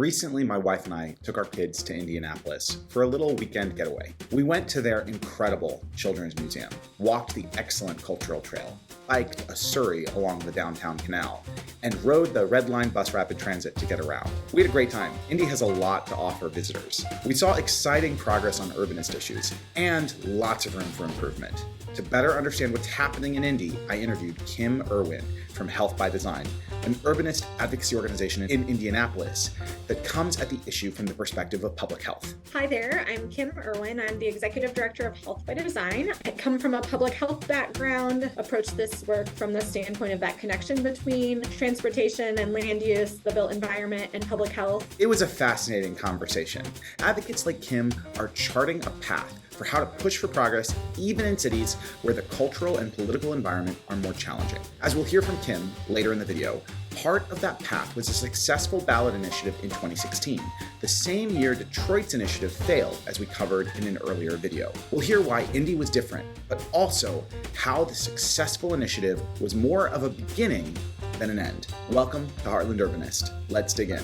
Recently, my wife and I took our kids to Indianapolis for a little weekend getaway. We went to their incredible children's museum, walked the excellent cultural trail, biked a Surrey along the downtown canal, and rode the Red Line bus rapid transit to get around. We had a great time. Indy has a lot to offer visitors. We saw exciting progress on urbanist issues and lots of room for improvement. To better understand what's happening in Indy, I interviewed Kim Irwin from Health by Design, an urbanist advocacy organization in Indianapolis that comes at the issue from the perspective of public health. Hi there, I'm Kim Irwin. I'm the Executive Director of Health by Design. I come from a public health background, approach this work from the standpoint of that connection between transportation and land use, the built environment, and public health. It was a fascinating conversation. Advocates like Kim are charting a path for how to push for progress even in cities where the cultural and political environment are more challenging. As we'll hear from Kim later in the video, part of that path was a successful ballot initiative in 2016, the same year Detroit's initiative failed, as we covered in an earlier video. We'll hear why Indy was different, but also how the successful initiative was more of a beginning than an end. Welcome to Heartland Urbanist. Let's dig in.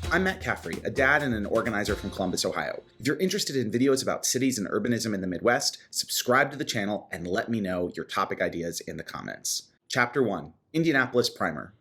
I'm Matt Caffrey, a dad and an organizer from Columbus, Ohio. If you're interested in videos about cities and urbanism in the Midwest, subscribe to the channel and let me know your topic ideas in the comments. Chapter 1, Indianapolis Primer.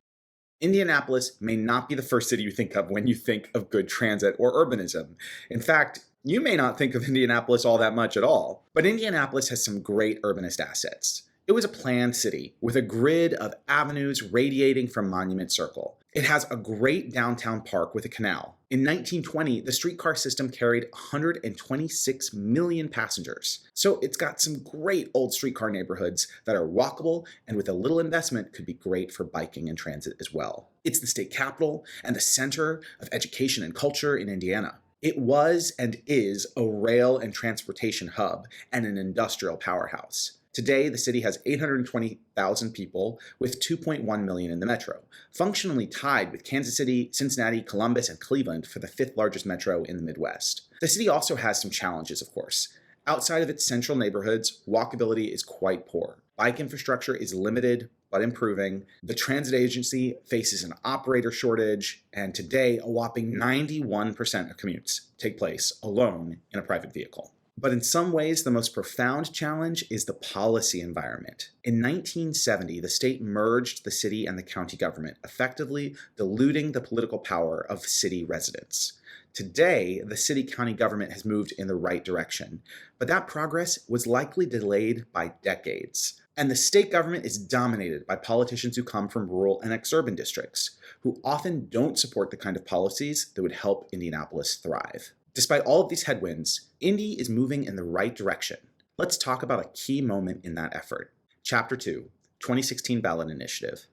Indianapolis may not be the first city you think of when you think of good transit or urbanism. In fact, you may not think of Indianapolis all that much at all. But Indianapolis has some great urbanist assets. It was a planned city with a grid of avenues radiating from Monument Circle. It has a great downtown park with a canal. In 1920, the streetcar system carried 126 million passengers. So it's got some great old streetcar neighborhoods that are walkable and with a little investment could be great for biking and transit as well. It's the state capital and the center of education and culture in Indiana. It was and is a rail and transportation hub and an industrial powerhouse. Today, the city has 820,000 people with 2.1 million in the metro, functionally tied with Kansas City, Cincinnati, Columbus, and Cleveland for the fifth largest metro in the Midwest. The city also has some challenges, of course. Outside of its central neighborhoods, walkability is quite poor. Bike infrastructure is limited, but improving. The transit agency faces an operator shortage, and today, a whopping 91% of commutes take place alone in a private vehicle. But in some ways, the most profound challenge is the policy environment. In 1970, the state merged the city and the county government, effectively diluting the political power of city residents. Today, the city-county government has moved in the right direction, but that progress was likely delayed by decades. And the state government is dominated by politicians who come from rural and exurban districts, who often don't support the kind of policies that would help Indianapolis thrive. Despite all of these headwinds, Indy is moving in the right direction. Let's talk about a key moment in that effort. Chapter 2, 2016 Ballot Initiative.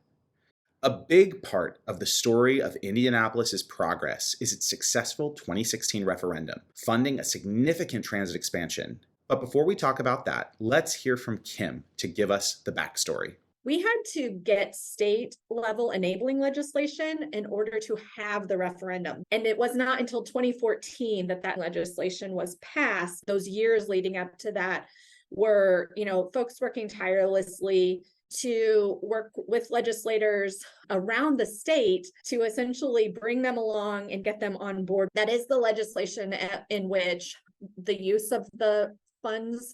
A big part of the story of Indianapolis's progress is its successful 2016 referendum, funding a significant transit expansion. But before we talk about that, let's hear from Kim to give us the backstory. We had to get state level enabling legislation in order to have the referendum. And it was not until 2014 that legislation was passed. Those years leading up to that were, folks working tirelessly to work with legislators around the state to essentially bring them along and get them on board. That is the legislation in which the use of the funds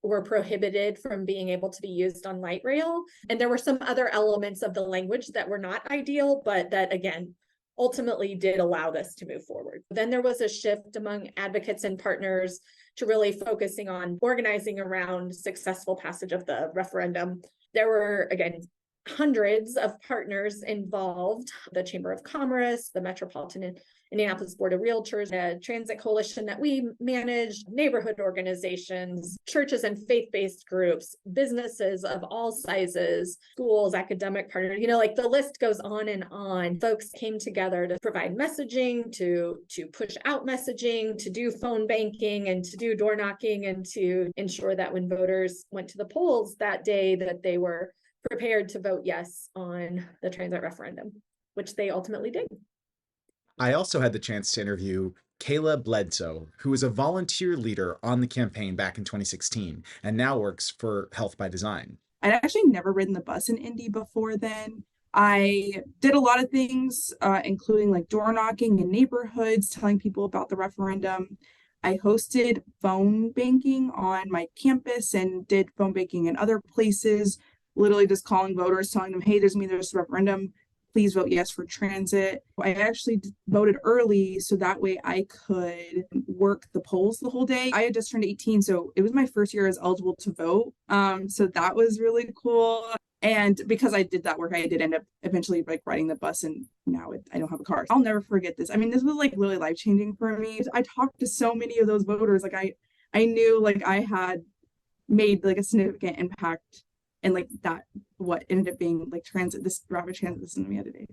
were prohibited from being able to be used on light rail. And there were some other elements of the language that were not ideal, but that, again, ultimately did allow this to move forward. Then there was a shift among advocates and partners to really focusing on organizing around successful passage of the referendum. There were, again, hundreds of partners involved: the Chamber of Commerce, the Metropolitan Indianapolis Board of Realtors, a transit coalition that we managed, neighborhood organizations, churches and faith-based groups, businesses of all sizes, schools, academic partners, the list goes on and on. Folks came together to provide messaging, to push out messaging, to do phone banking, and to do door knocking, and to ensure that when voters went to the polls that day, that they were prepared to vote yes on the transit referendum, which they ultimately did. I also had the chance to interview Kayla Bledsoe, who was a volunteer leader on the campaign back in 2016 and now works for Health by Design. I'd actually never ridden the bus in Indy before then. I did a lot of things, including like door knocking in neighborhoods, telling people about the referendum. I hosted phone banking on my campus and did phone banking in other places, literally just calling voters, telling them, hey, there's a referendum. Please vote yes for transit. I actually voted early so that way I could work the polls the whole day. I had just turned 18, so it was my first year as eligible to vote. So that was really cool. And because I did that work, I did end up eventually like riding the bus, and now I don't have a car. I'll never forget this. I mean, this was like really life-changing for me. I talked to so many of those voters. Like I knew like I had made like a significant impact, and like that what ended up being like this rapid transit system we had today.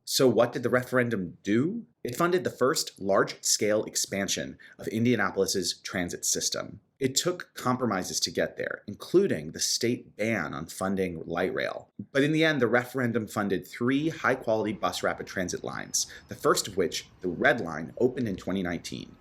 So what did the referendum do? It funded the first large-scale expansion of Indianapolis's transit system. It took compromises to get there, including the state ban on funding light rail. But in the end, the referendum funded 3 high-quality bus rapid transit lines, the first of which, the Red Line, opened in 2019.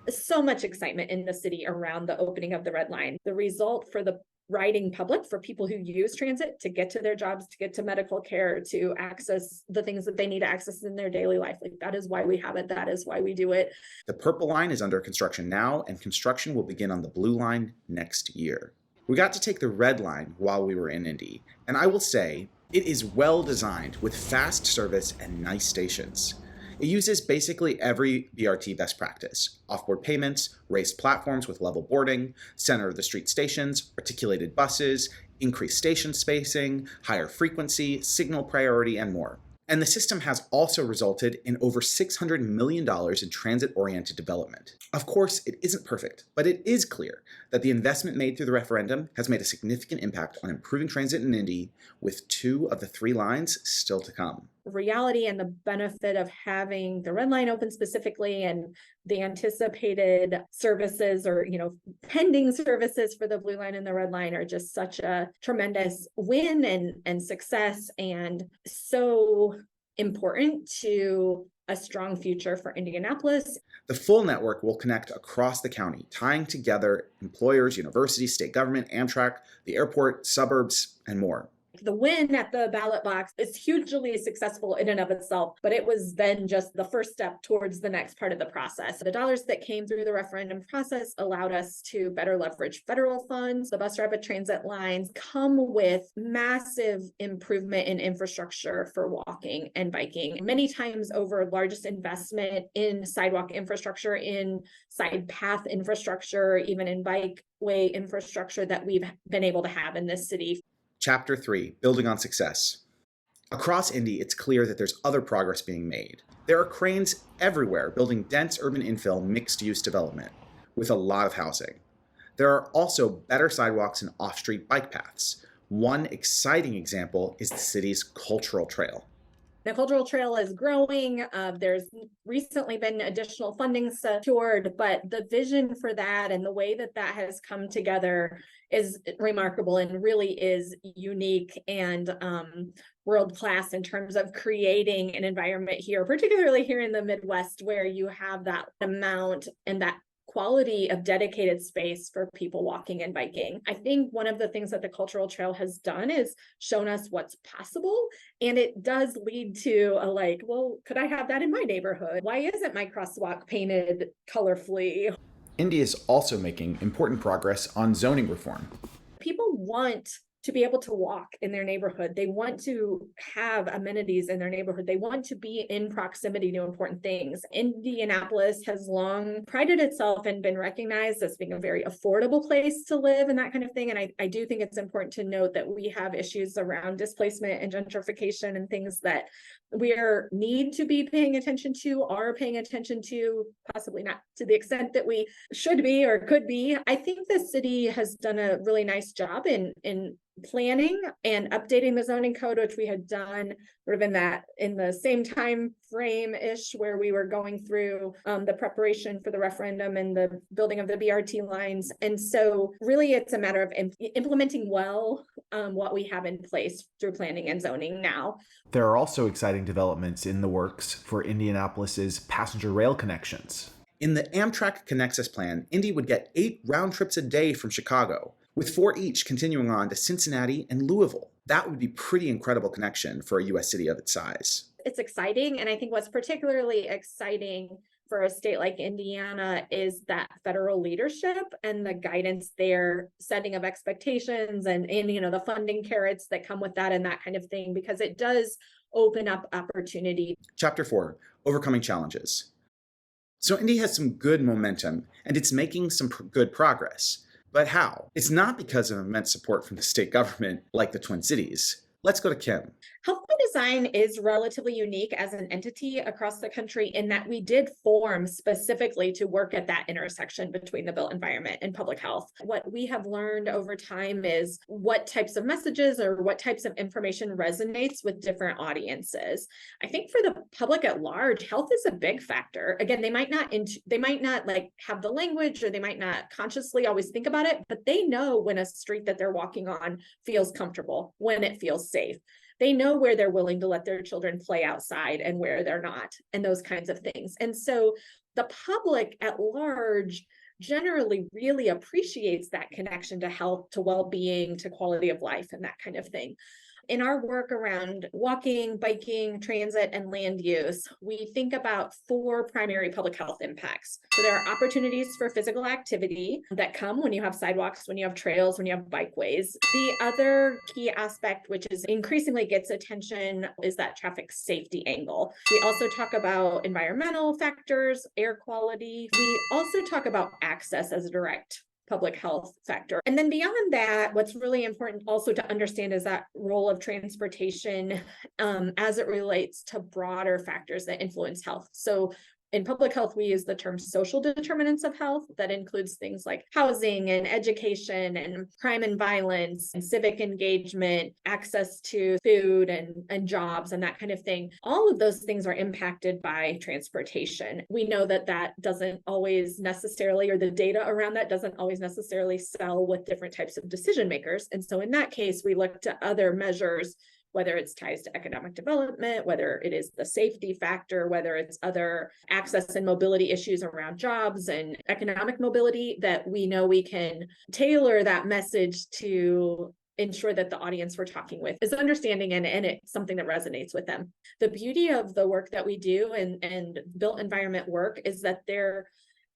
So much excitement in the city around the opening of the Red Line. The result for the riding public, for people who use transit to get to their jobs, to get to medical care, to access the things that they need to access in their daily life. Like, that is why we have it. That is why we do it. The Purple Line is under construction now, and construction will begin on the Blue Line next year. We got to take the Red Line while we were in Indy, and I will say it is well designed with fast service and nice stations. It uses basically every BRT best practice: offboard payments, raised platforms with level boarding, center-of-the-street stations, articulated buses, increased station spacing, higher frequency, signal priority, and more. And the system has also resulted in over $600 million in transit-oriented development. Of course, it isn't perfect, but it is clear that the investment made through the referendum has made a significant impact on improving transit in Indy, with 2 of the 3 lines still to come. Reality and the benefit of having the Red Line open specifically, and the anticipated services or, pending services for the Blue Line and the Red Line, are just such a tremendous win and success, and so important to a strong future for Indianapolis. The full network will connect across the county, tying together employers, universities, state government, Amtrak, the airport, suburbs, and more. The win at the ballot box is hugely successful in and of itself, but it was then just the first step towards the next part of the process. The dollars that came through the referendum process allowed us to better leverage federal funds. The bus rapid transit lines come with massive improvement in infrastructure for walking and biking. Many times over largest investment in sidewalk infrastructure, in side path infrastructure, even in bikeway infrastructure that we've been able to have in this city. Chapter 3, Building on Success. Across Indy, it's clear that there's other progress being made. There are cranes everywhere building dense urban infill mixed-use development, with a lot of housing. There are also better sidewalks and off-street bike paths. One exciting example is the city's cultural trail. The cultural trail is growing. There's recently been additional funding secured, but the vision for that and the way that has come together is remarkable and really is unique and world-class in terms of creating an environment here, particularly here in the Midwest, where you have that amount and that quality of dedicated space for people walking and biking. I think one of the things that the cultural trail has done is shown us what's possible. And it does lead to well, could I have that in my neighborhood? Why isn't my crosswalk painted colorfully? Indy is also making important progress on zoning reform. People want to be able to walk in their neighborhood. They want to have amenities in their neighborhood. They want to be in proximity to important things. Indianapolis has long prided itself and been recognized as being a very affordable place to live and that kind of thing. And I do think it's important to note that we have issues around displacement and gentrification and things that we need to be paying attention to, are paying attention to, possibly not to the extent that we should be or could be. I think the city has done a really nice job in planning and updating the zoning code, which we had done sort of in the same time frame-ish, where we were going through the preparation for the referendum and the building of the BRT lines. And so really it's a matter of implementing well what we have in place through planning and zoning now. There are also exciting developments in the works for Indianapolis's passenger rail connections. In the Amtrak Connexus plan, Indy would get 8 round trips a day from Chicago, with 4 each continuing on to Cincinnati and Louisville. That would be pretty incredible connection for a U.S. city of its size. It's exciting, and I think what's particularly exciting for a state like Indiana is that federal leadership and the guidance there, setting of expectations and the funding carrots that come with that and that kind of thing, because it does open up opportunity. Chapter 4, Overcoming Challenges. So Indy has some good momentum, and it's making some good progress. But how? It's not because of immense support from the state government like the Twin Cities. Let's go to Kim. Health by Design is relatively unique as an entity across the country in that we did form specifically to work at that intersection between the built environment and public health. What we have learned over time is what types of messages or what types of information resonates with different audiences. I think for the public at large, health is a big factor. Again, they might not like have the language, or they might not consciously always think about it, but they know when a street that they're walking on feels comfortable, when it feels safe. They know where they're willing to let their children play outside and where they're not, and those kinds of things. And so the public at large generally really appreciates that connection to health, to well-being, to quality of life, and that kind of thing. In our work around walking, biking, transit, and land use, we think about 4 primary public health impacts. So there are opportunities for physical activity that come when you have sidewalks, when you have trails, when you have bikeways. The other key aspect, which is increasingly gets attention, is that traffic safety angle. We also talk about environmental factors, air quality. We also talk about access as a direct public health factor. And then beyond that, what's really important also to understand is that role of transportation as it relates to broader factors that influence health. So in public health, we use the term social determinants of health. That includes things like housing and education and crime and violence and civic engagement, access to food and jobs and that kind of thing. All of those things are impacted by transportation. We know that doesn't always necessarily, or the data around that doesn't always necessarily sell with different types of decision makers. And so in that case, we look to other measures, whether it's ties to economic development, whether it is the safety factor, whether it's other access and mobility issues around jobs and economic mobility, that we know we can tailor that message to ensure that the audience we're talking with is understanding and it's something that resonates with them. The beauty of the work that we do and built environment work is that there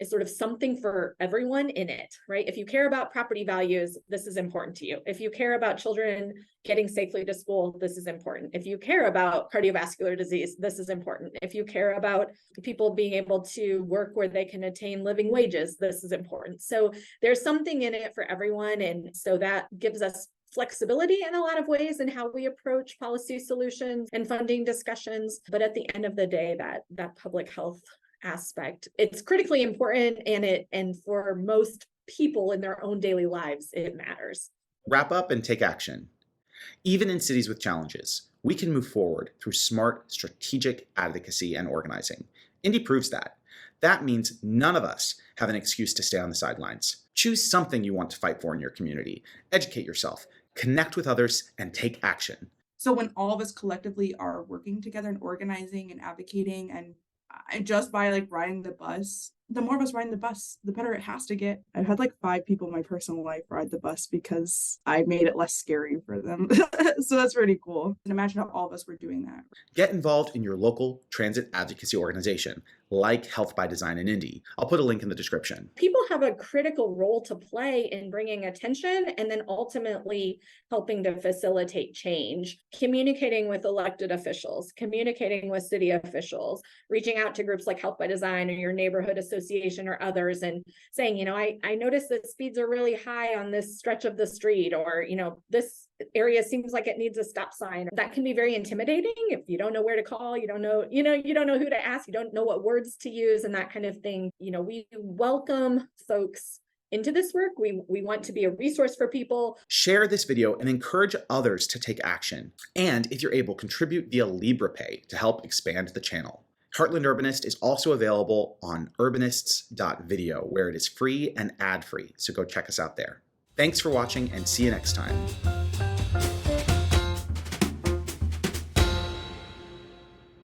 is sort of something for everyone in it, right? If you care about property values, this is important to you. If you care about children getting safely to school, this is important. If you care about cardiovascular disease, this is important. If you care about people being able to work where they can attain living wages, this is important. So there's something in it for everyone. And so that gives us flexibility in a lot of ways in how we approach policy solutions and funding discussions. But at the end of the day, that public health aspect, it's critically important, and for most people in their own daily lives, it matters. Wrap up and take action. Even in cities with challenges, we can move forward through smart, strategic advocacy and organizing. Indy proves that. That means none of us have an excuse to stay on the sidelines. Choose something you want to fight for in your community. Educate yourself, connect with others, and take action. So when all of us collectively are working together and organizing and advocating, and just by like riding the bus, the more of us riding the bus, the better it has to get. I've had like 5 people in my personal life ride the bus because I made it less scary for them. So that's pretty cool. And imagine how all of us were doing that. Get involved in your local transit advocacy organization, like Health by Design in Indy. I'll put a link in the description. People have a critical role to play in bringing attention and then ultimately helping to facilitate change, communicating with elected officials, communicating with city officials, reaching out to groups like Health by Design or your neighborhood association or others and saying, I noticed that speeds are really high on this stretch of the street, or, this area seems like it needs a stop sign. That can be very intimidating if you don't know where to call, you don't know who to ask, you don't know what words to use and that kind of thing. We welcome folks into this work. We want to be a resource for people. Share this video and encourage others to take action. And if you're able, contribute via LibrePay to help expand the channel. Heartland Urbanist is also available on urbanists.video, where it is free and ad-free, so go check us out there. Thanks for watching and see you next time.